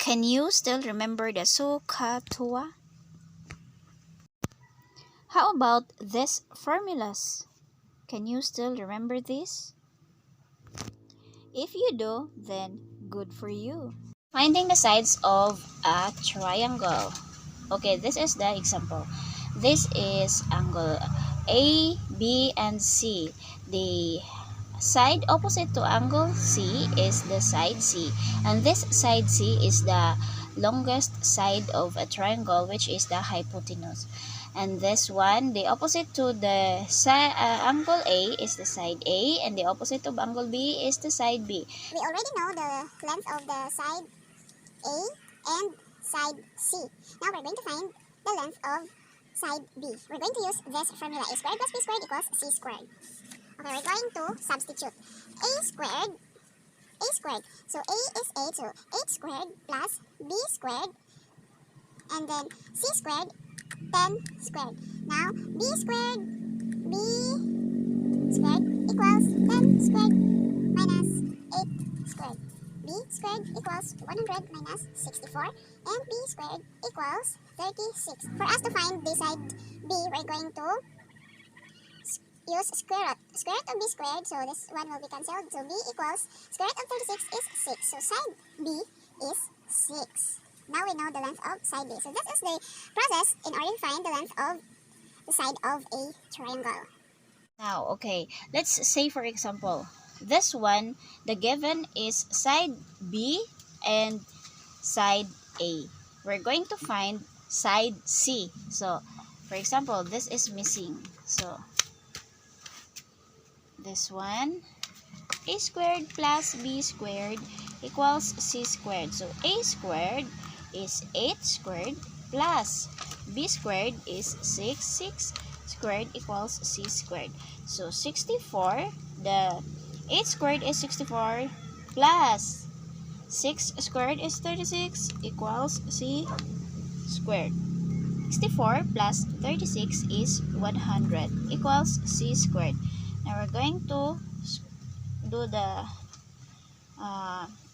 Can you still remember the SOHCAHTOA? How about these formulas? Can you still remember this? If you do, then good for you. Finding the sides of a triangle. Okay, this is the example. This is angle A, B, and C. The side opposite to angle C is the side C, and this side C is the longest side of a triangle, which is the hypotenuse. And this one, the opposite to the angle A is the side A, and the opposite of angle B is the side B. We already know the length of the side A and side C. Now we're going to find the length of side B. We're going to use this formula. A squared plus B squared equals C squared. Okay, we're going to substitute. A squared. So A is 8, so 8 squared plus B squared, and then C squared, 10 squared. Now B squared equals 10 squared minus 8 squared. B squared equals 100 minus 64, and B squared equals 36. For us to find the side B, we're going to use square root. Square root of B squared, so this one will be cancelled. So B equals square root of 36 is 6. So side B is 6. Now we know the length of side B. So this is the process in order to find the length of the side of a triangle. Now, okay, let's say for example, this one, the given is side B and side A. We're going to find side C. So, for example, this is missing. So, this one, A squared plus B squared equals C squared. So, A squared is 8 squared plus B squared is 6. 6 squared equals C squared. So, 64, the 8 squared is 64 plus 6 squared is 36 equals C squared. 64 plus 36 is 100 equals C squared. Now we're going to do the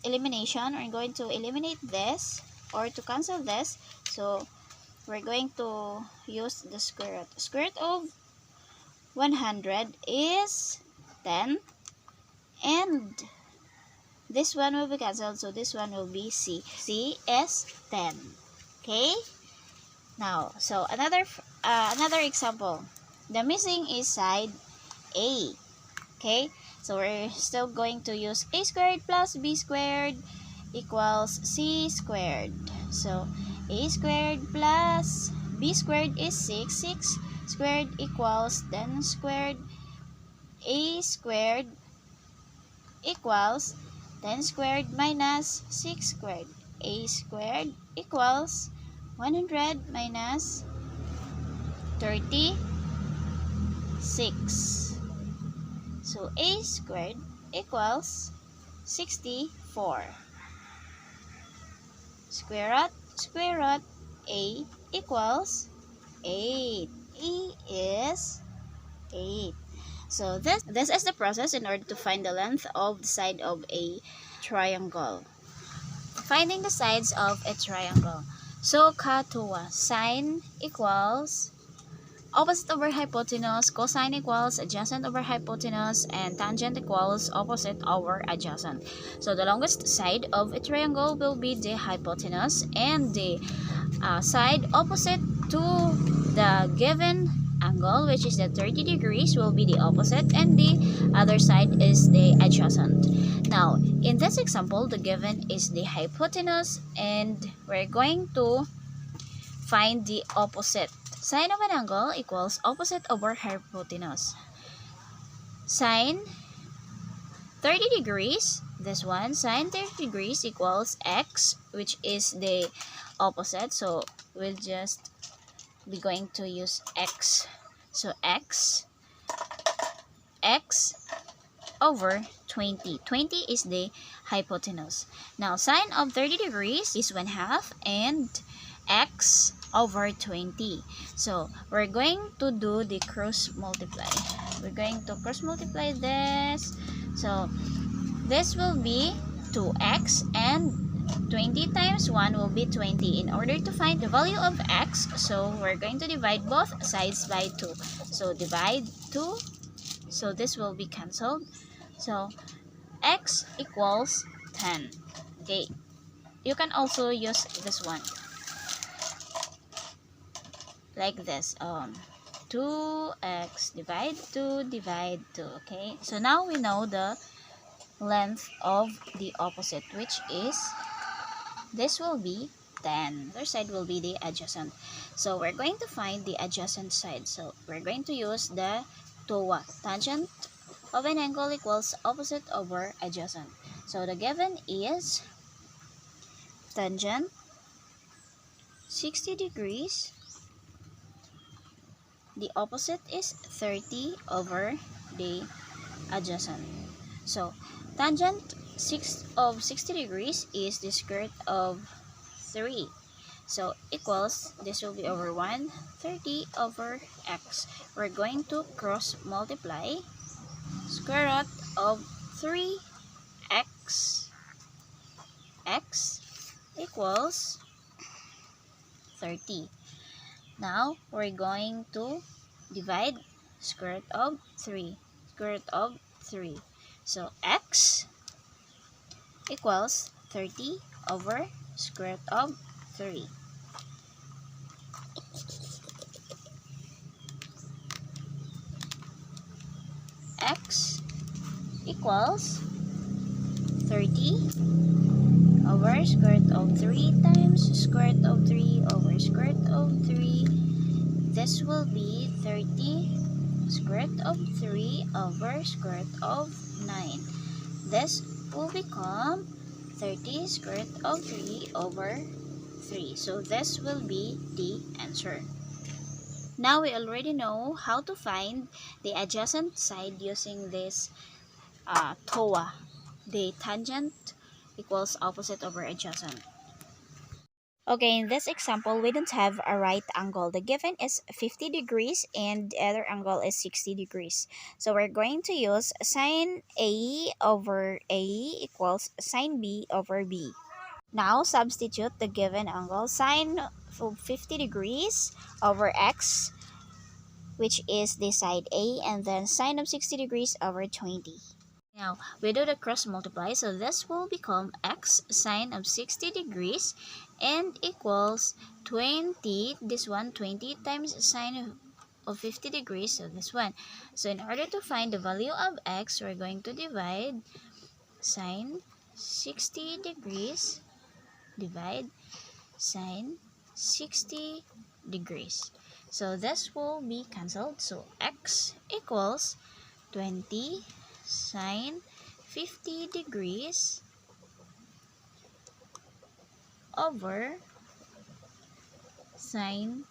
elimination. We're going to eliminate this or to cancel this. So we're going to use the square root. Square root of 100 is 10. And this one will be cancelled, so this one will be C. C is 10. Okay? Now, so another example. The missing is side A. Okay? So we're still going to use A squared plus B squared equals C squared. So A squared plus B squared is 6. 6 squared equals 10 squared. A squared equals 10 squared minus 6 squared. A squared equals 100 minus 36. So A squared equals 64. Square root A equals 8. A is 8. So this is the process in order to find the length of the side of a triangle. Finding the sides of a triangle. SOHCAHTOA. Sine equals opposite over hypotenuse, cosine equals adjacent over hypotenuse, and tangent equals opposite over adjacent. So the longest side of a triangle will be the hypotenuse, and the side opposite to the given angle, which is the 30 degrees, will be the opposite, and the other side is the adjacent. Now, in this example, the given is the hypotenuse, and we're going to find the opposite. Sine of an angle equals opposite over hypotenuse. Sine 30 degrees, this one, sine 30 degrees equals x, which is the opposite. So we'll just be going to use x. So x over 20. 20 is the hypotenuse. Now, sine of 30 degrees is 1/2, and x over 20. So we're going to do the cross multiply. We're going to cross multiply this. So this will be 2x, and 20 times 1 will be 20. In order to find the value of x, so we're going to divide both sides by 2. So divide 2. So this will be cancelled. So x equals 10. Okay. You can also use this one. Like this. 2x divide 2 divide 2. Okay. So now we know the length of the opposite, which is, this will be 10. The other side will be the adjacent. So we're going to find the adjacent side. So we're going to use the TOA. Tangent of an angle equals opposite over adjacent. So the given is tangent 60 degrees. The opposite is 30 over the adjacent. So tangent 60 degrees is the square root of 3. So equals, this will be over 1, 30 over x. We're going to cross multiply. Square root of 3x, x equals 30. Now we're going to divide square root of 3. Square root of 3. So x equals 30 over square root of 3. X equals 30 over square root of 3 times square root of 3 over square root of 3. This will be 30 square root of 3 over square root of 9. This will become 30 square root of 3 over 3. So this will be the answer. Now we already know how to find the adjacent side using this TOA. The tangent equals opposite over adjacent. Okay, in this example, we don't have a right angle. The given is 50 degrees and the other angle is 60 degrees. So we're going to use sine A over A equals sine B over B. Now substitute the given angle. Sine of 50 degrees over x, which is the side A, and then sine of 60 degrees over 20. Now, we do the cross multiply, so this will become x sine of 60 degrees and equals 20, this one, 20 times sine of 50 degrees, so this one. So in order to find the value of x, we're going to divide sine 60 degrees, divide sine 60 degrees. So this will be cancelled, so x equals 20 sine 50 degrees over sine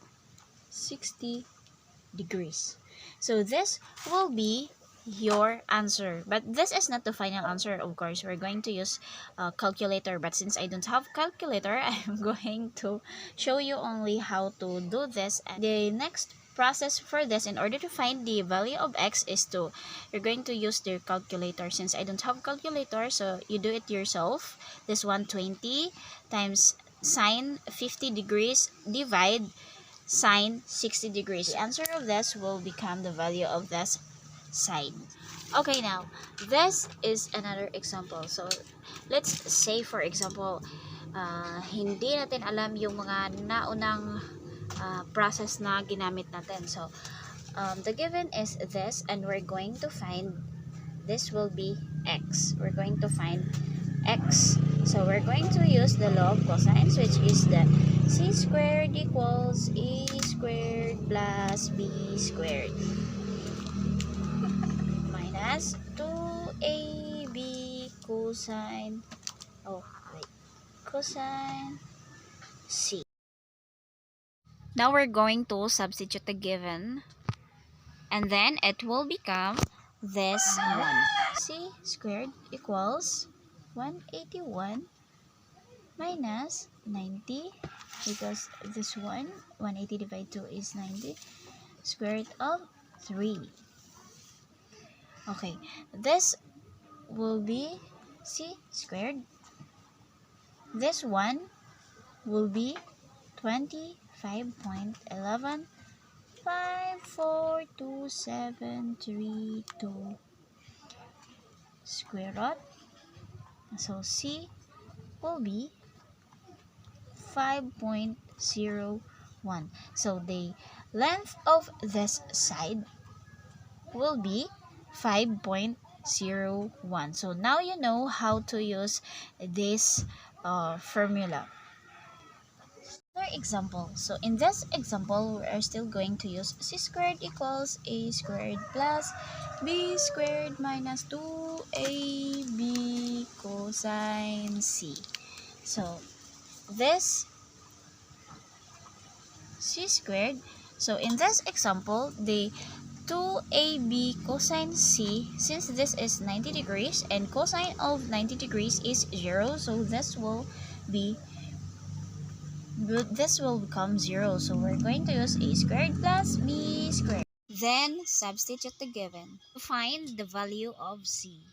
60 degrees. So this will be your answer, but this is not the final answer. Of course, we're going to use a calculator, but since I don't have calculator, I'm going to show you only how to do this. And the next process for this, in order to find the value of x, is to, you're going to use the calculator. Since I don't have calculator, so you do it yourself. This 120 times sine 50 degrees divide sine 60 degrees. The answer of this will become the value of this side. Okay, now this is another example. So let's say for example, hindi natin alam yung mga naunang process na ginamit natin. So the given is this, and we're going to find, this will be x. We're going to find x. So we're going to use the law of cosines, which is that c squared equals a squared plus b squared minus 2ab cosine, cosine c. Now we're going to substitute the given, and then it will become this one. C squared equals 181 minus 90, because this one, 180 divided 2 is 90, square root of 3. Okay, this will be c squared this one will be 25.11542732 square root. So C will be 5.01. So the length of this side will be 5.01. So now you know how to use this formula. Another example. So in this example, we are still going to use c squared equals a squared plus b squared minus 2ab cosine c. So this c squared. So in this example, the 2ab cosine c, since this is 90 degrees and cosine of 90 degrees is 0, so this will become 0. So we're going to use a squared plus b squared. Then substitute the given to find the value of c.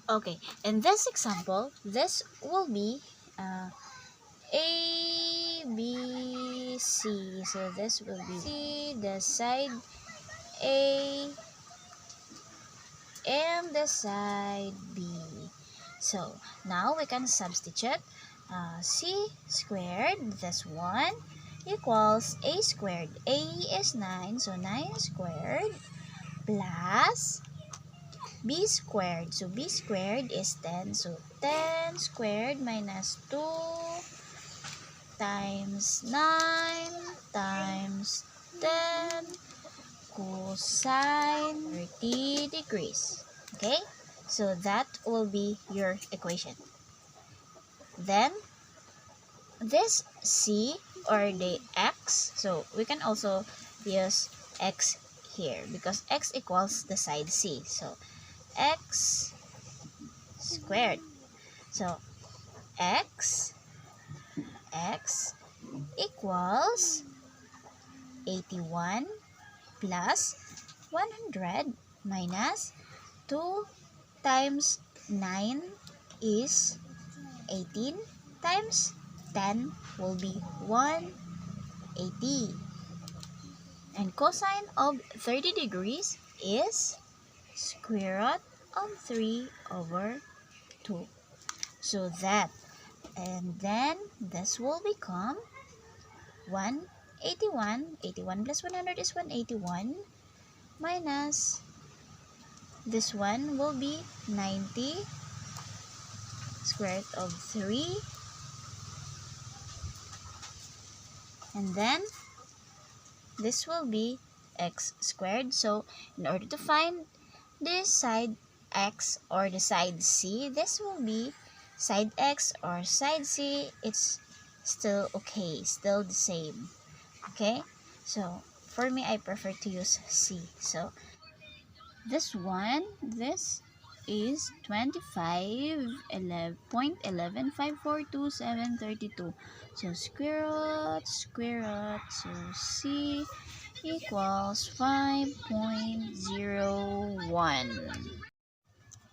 Okay, in this example, this will be A, B, C. So this will be C, the side A, and the side B. So now we can substitute C squared, this one, equals A squared. A is 9, so 9 squared plus B squared. So B squared is 10, so 10 squared minus 2 times 9 times 10 cosine 30 degrees. Okay, so that will be your equation. Then this c, or the x, so we can also use x here because x equals the side c, so x squared. So x equals 81 plus 100 minus 2 times 9 is 18 times 10 will be 180. And cosine of 30 degrees is square root of 3 over 2. So that, and then this will become 181. 81 plus 100 is 181 minus this one will be 90 square root of 3, and then this will be x squared. So in order to find this side x or the side c, this will be side x or side c. It's still okay, still the same. Okay, so for me, I prefer to use c. So this one, this is 25.11542732. So square root, so c equals 5.01.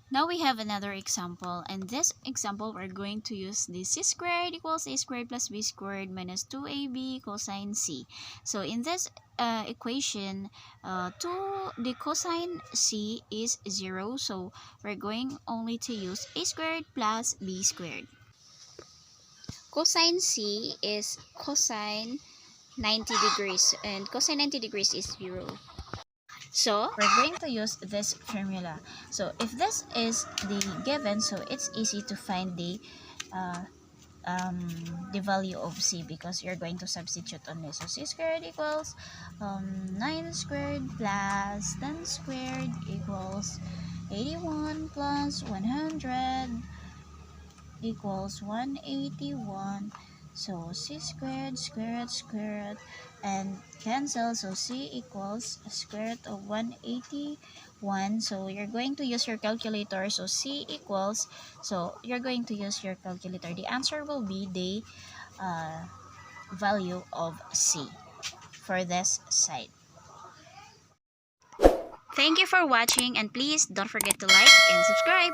Now we have another example, and this example we're going to use the c squared equals a squared plus b squared minus 2ab cosine c. So in this equation, the cosine c is 0, so we're going only to use a squared plus b squared. Cosine c is cosine 90 degrees, and cosine 90 degrees is 0. So we're going to use this formula. So if this is the given, so it's easy to find the value of c because you're going to substitute on this. So c squared equals 9 squared plus 10 squared equals 81 plus 100 equals 181. So c squared, square root, and cancel. So c equals square root of 181. So you're going to use your calculator. So c equals, so you're going to use your calculator. The answer will be the value of c for this side. Thank you for watching, and please don't forget to like and subscribe.